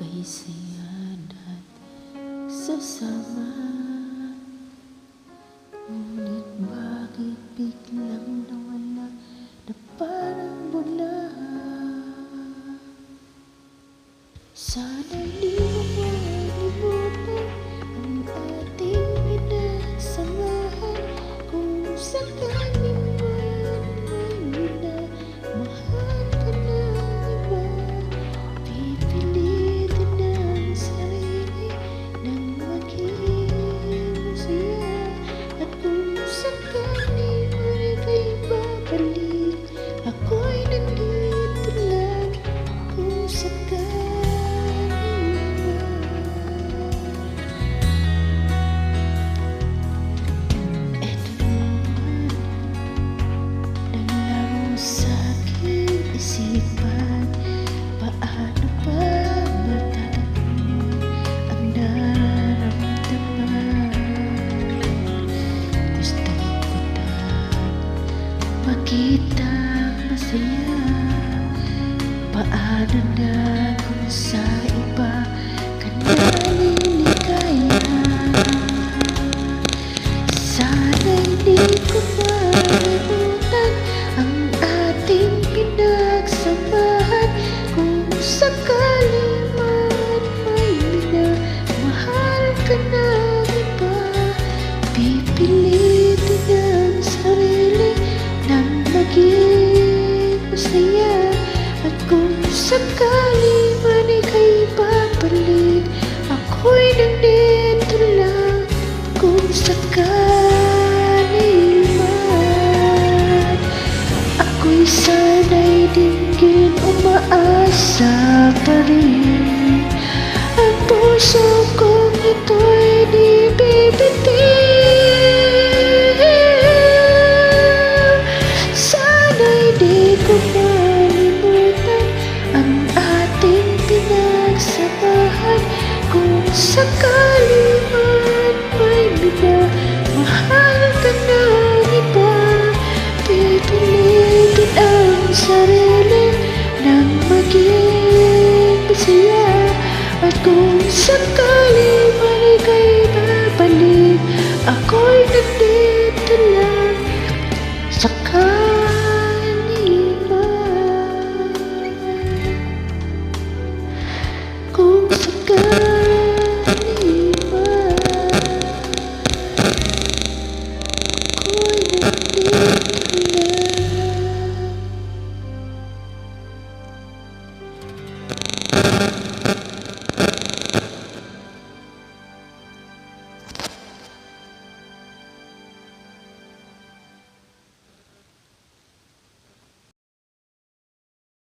kay saya at sasama. Ngunit bakit biglang nawala na parang bula? Sana'y di mo malimutan ang ating pinagsamahan. Kung sakaling man may minamahal ka ng iba, pipilitin ang sarili nang maging masaya. At kung sakaling man ika'y babalik, ako'y nandito lang. Kung sakaling isipan, paano ba matatagpuan ang nararamdaman? Gusto ko na makita masaya. Paano na kung sa iba ka naliligaya? Sana'y di ko malimutan ang ating pinagsamahan. Kung sakali man may minamahal ka ng iba, pipilitin ang sarili nang maging masaya. At kung sakali man ika'y babalik, ako'y nandito lang. Kung sakali man, ako'y sana'y dinggin, umaasa pa rin. Ang puso kong ito'y di bibitiw. Sana'y di ko malimutan ang ating pinagsamahan. Kung sakali man may minamahal ka ng iba, pipilitin ang sarili nang maging masaya. At kung sakali